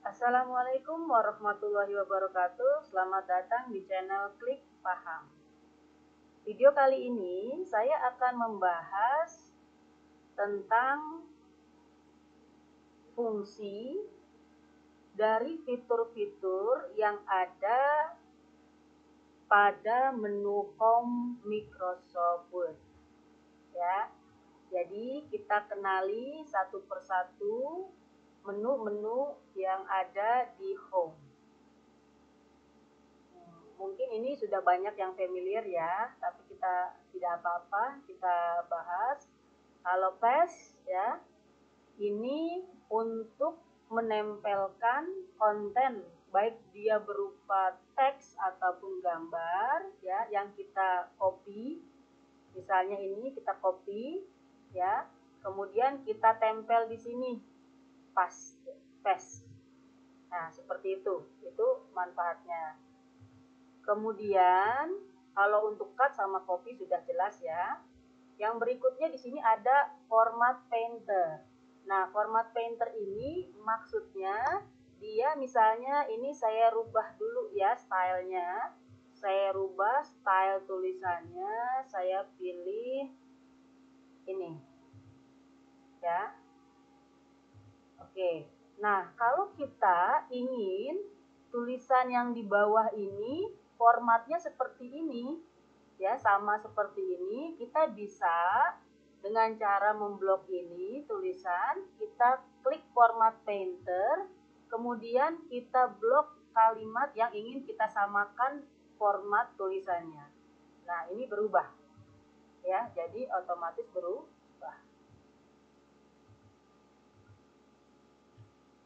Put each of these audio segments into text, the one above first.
Assalamualaikum warahmatullahi wabarakatuh. Selamat datang di channel Klik Paham. Video kali ini saya akan membahas tentang fungsi dari fitur-fitur yang ada pada menu Home Microsoft Word. Ya. Jadi kita kenali satu persatu menu-menu yang ada di Home. Mungkin ini sudah banyak yang familiar ya, tapi kita tidak apa-apa, kita bahas. Kalau paste ya, ini untuk menempelkan konten, baik dia berupa teks ataupun gambar ya, yang kita copy. Misalnya ini kita copy ya, kemudian kita tempel di sini, paste. Nah, seperti itu manfaatnya. Kemudian kalau untuk cut sama copy sudah jelas ya. Yang berikutnya di sini ada format painter. Nah, format painter ini maksudnya dia misalnya ini saya rubah dulu ya stylenya. Saya rubah style tulisannya, saya pilih ini. Ya. Oke. Nah, kalau kita ingin tulisan yang di bawah ini formatnya seperti ini, ya sama seperti ini, kita bisa dengan cara memblok ini tulisan, kita klik format painter, kemudian kita blok kalimat yang ingin kita samakan format tulisannya. Nah, ini berubah. Ya, jadi otomatis berubah.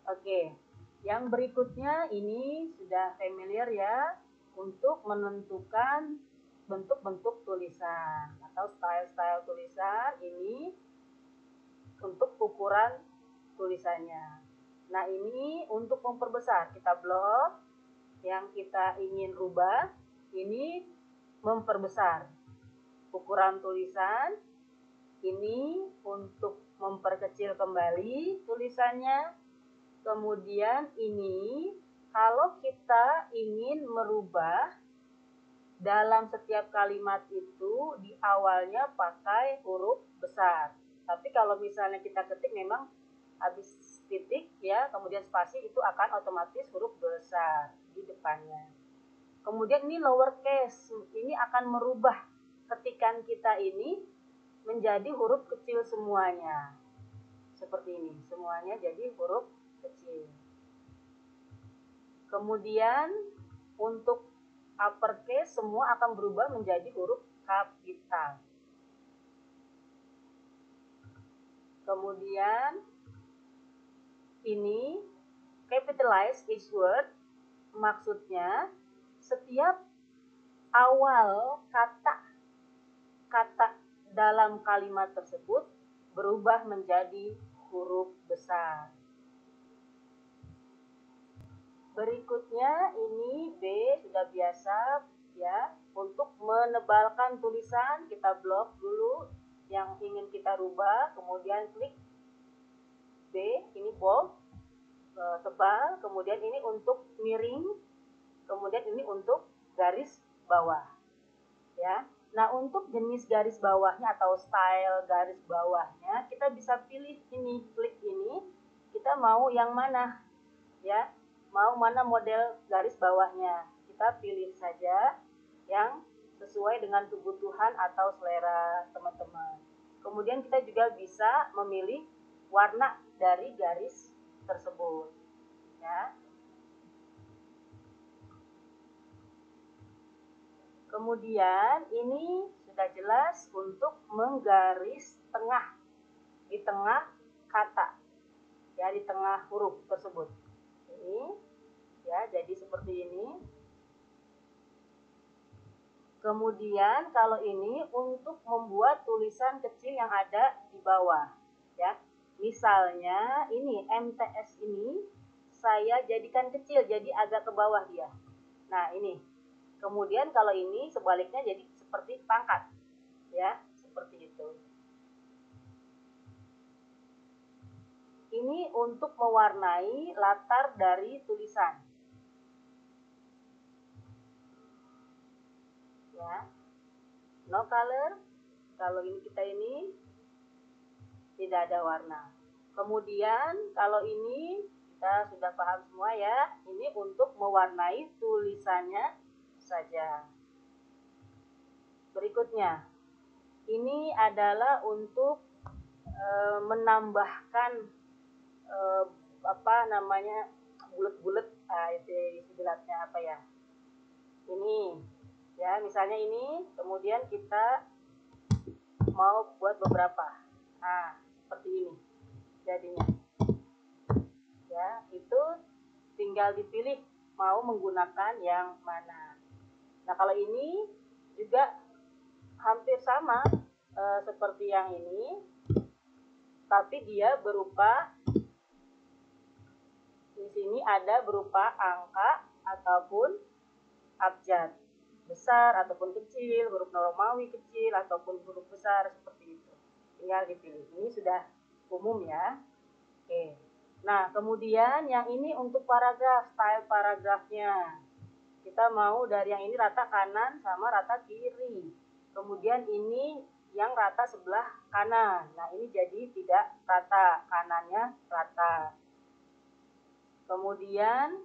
Oke, yang berikutnya ini sudah familiar ya, untuk menentukan bentuk-bentuk tulisan atau style-style tulisan ini untuk ukuran tulisannya. Nah, ini untuk memperbesar, kita blok yang kita ingin rubah, ini memperbesar ukuran tulisan, ini untuk memperkecil kembali tulisannya. Kemudian ini kalau kita ingin merubah dalam setiap kalimat itu di awalnya pakai huruf besar. Tapi kalau misalnya kita ketik memang habis titik ya, kemudian spasi itu akan otomatis huruf besar di depannya. Kemudian ini lowercase, ini akan merubah ketikan kita ini menjadi huruf kecil semuanya. Seperti ini, semuanya jadi huruf kecil. Kemudian untuk uppercase semua akan berubah menjadi huruf kapital. Kemudian ini capitalize each word, maksudnya setiap awal kata dalam kalimat tersebut berubah menjadi huruf besar. Berikutnya ini B sudah biasa ya. Untuk menebalkan tulisan kita blok dulu yang ingin kita rubah, kemudian klik B, ini bold, tebal, kemudian ini untuk miring, kemudian ini untuk garis bawah. Ya. Nah, untuk jenis garis bawahnya atau style garis bawahnya, kita bisa pilih ini, klik ini, kita mau yang mana? Ya. Mau mana model garis bawahnya, kita pilih saja yang sesuai dengan kebutuhan atau selera teman-teman. Kemudian kita juga bisa memilih warna dari garis tersebut ya. Kemudian ini sudah jelas untuk menggaris tengah di tengah kata ya, di tengah huruf tersebut. Ini ya, jadi seperti ini. Kemudian kalau ini untuk membuat tulisan kecil yang ada di bawah ya. Misalnya ini MTS ini saya jadikan kecil, jadi agak ke bawah dia. Nah, ini. Kemudian kalau ini sebaliknya jadi seperti pangkat. Ya, seperti itu. ini untuk mewarnai latar dari tulisan. Ya, no color. Kalau ini kita ini tidak ada warna. Kemudian kalau ini kita sudah paham semua ya, ini untuk mewarnai tulisannya saja. Berikutnya, ini adalah untuk menambahkan bulat-bulat, itu istilahnya apa ya? Ini ya, misalnya ini, kemudian kita mau buat beberapa. Nah, seperti ini jadinya. Ya, itu tinggal dipilih mau menggunakan yang mana. Nah, kalau ini juga hampir sama seperti yang ini, tapi dia berupa, di sini ada berupa angka ataupun abjad, besar ataupun kecil, huruf Romawi kecil ataupun huruf besar, seperti itu. Tinggal dipilih. Ini sudah umum ya. Oke. Nah, kemudian yang ini untuk paragraf, style paragrafnya. Kita mau dari yang ini rata kanan sama rata kiri. Kemudian ini yang rata sebelah kanan. Nah, ini jadi tidak rata, kanannya rata. Kemudian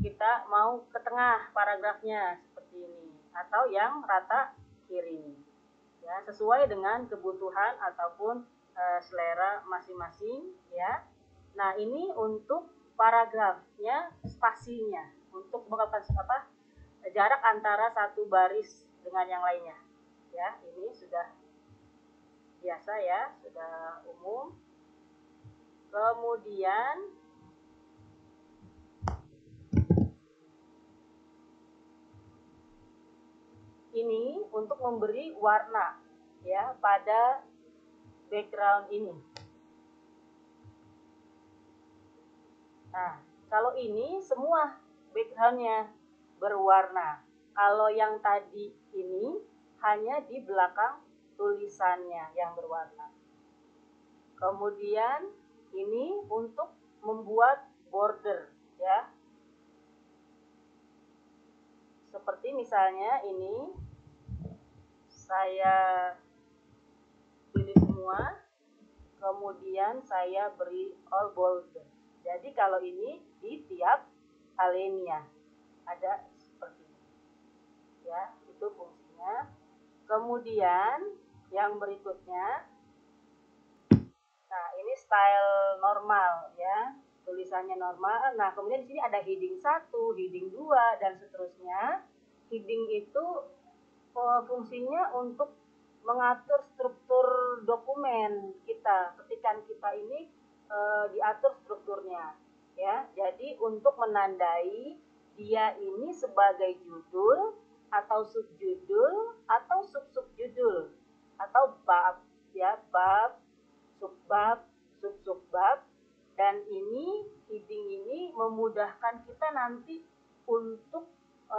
kita mau ke tengah paragrafnya seperti ini, atau yang rata kiri. Ya, sesuai dengan kebutuhan ataupun selera masing-masing ya. Nah, ini untuk paragrafnya, spasinya, untuk jarak antara satu baris dengan yang lainnya. Ya, ini sudah biasa ya, sudah umum. Kemudian ini untuk memberi warna ya pada background ini. Nah, kalau ini semua backgroundnya berwarna. Kalau yang tadi ini hanya di belakang tulisannya yang berwarna. Kemudian ini untuk membuat border ya. Seperti misalnya ini saya pilih semua, kemudian saya beri all bold. Jadi kalau ini di tiap alinea ada seperti ini. Ya, itu fungsinya. Kemudian yang berikutnya, nah ini style normal ya, tulisannya normal. Nah, kemudian di sini ada heading 1, heading 2 dan seterusnya. Heading itu fungsinya untuk mengatur struktur dokumen kita, ketikan kita ini diatur strukturnya ya. Jadi untuk menandai dia ini sebagai judul atau subjudul atau sub-subjudul atau bab ya, bab, subbab, sub-subbab. Dan ini heading ini memudahkan kita nanti untuk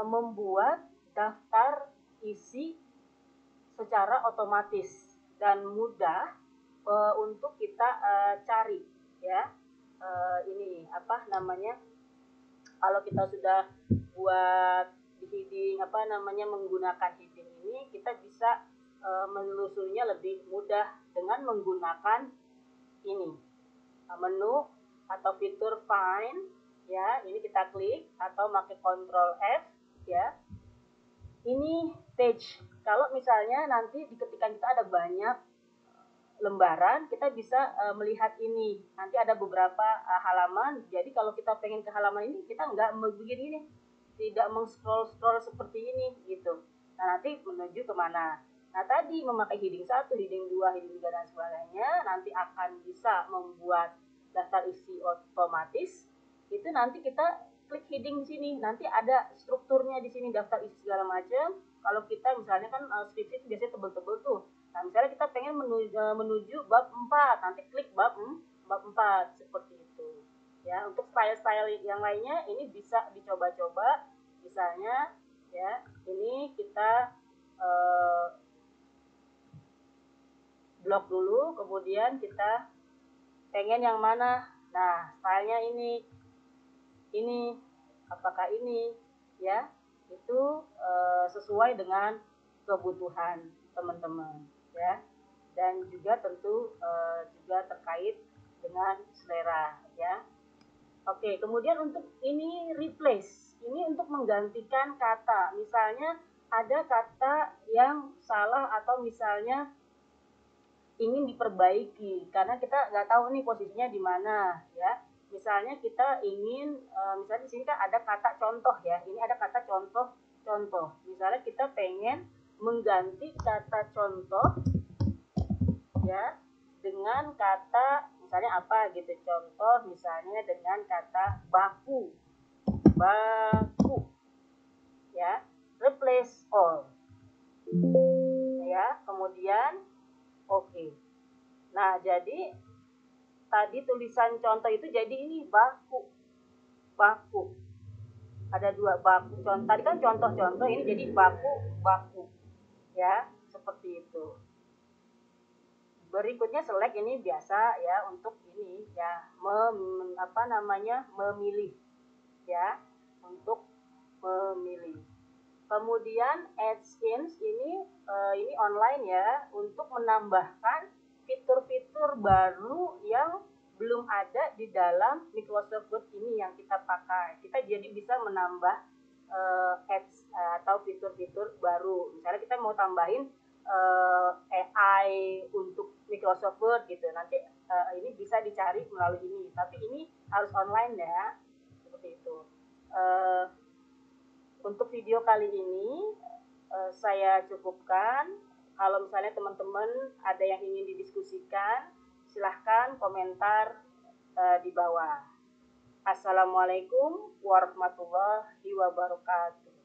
membuat daftar isi secara otomatis dan mudah untuk kita cari ya. Ini apa namanya, kalau kita sudah buat di heading menggunakan heading ini, kita bisa menelusurinya lebih mudah dengan menggunakan ini menu atau fitur find ya. Ini kita klik atau pakai Ctrl F ya. Ini page. Kalau misalnya nanti di ketikan kita ada banyak lembaran, kita bisa melihat ini. Nanti ada beberapa halaman. Jadi kalau kita pengen ke halaman ini, kita nggak begini ini, tidak meng-scroll seperti ini gitu. Nah, nanti menuju kemana? Nah, tadi memakai heading 1, heading 2, heading 3 dan sebagainya, nanti akan bisa membuat daftar isi otomatis. Itu nanti kita klik heading di sini, nanti ada strukturnya di sini, daftar isi segala macam. Kalau kita misalnya kan skripsi biasanya tebel-tebel tuh. Nah, misalnya kita pengen menuju bab 4, nanti klik bab 4 seperti itu. Ya, untuk style-style yang lainnya ini bisa dicoba-coba. Misalnya ya, ini kita blok dulu, kemudian kita pengen yang mana. Nah, stylenya ini, apakah ini, ya, itu sesuai dengan kebutuhan teman-teman, ya, dan juga tentu juga terkait dengan selera, ya. Oke, kemudian untuk ini replace, ini untuk menggantikan kata, misalnya ada kata yang salah atau misalnya ingin diperbaiki karena kita nggak tahu nih posisinya di mana, ya. Misalnya kita ingin misalnya di sini kan ada kata contoh, ya, ini ada kata contoh, misalnya kita pengen mengganti kata contoh, ya, dengan kata misalnya apa gitu, contoh misalnya dengan kata baku, ya, replace all, ya, kemudian oke. Nah, jadi tadi tulisan contoh itu jadi ini baku. Ada dua baku. Tadi kan contoh-contoh, ini jadi baku. Ya, seperti itu. Berikutnya select ini biasa ya untuk ini ya memilih, ya, untuk memilih. Kemudian AdSense ini online ya, untuk menambahkan fitur-fitur baru yang belum ada di dalam Microsoft Word ini yang kita pakai. Kita jadi bisa menambah ads atau fitur-fitur baru. Misalnya kita mau tambahin AI untuk Microsoft Word gitu. Nanti ini bisa dicari melalui ini. Tapi ini harus online ya, seperti itu. Untuk video kali ini saya cukupkan. Kalau misalnya teman-teman ada yang ingin didiskusikan, silahkan komentar di bawah. Assalamualaikum warahmatullahi wabarakatuh.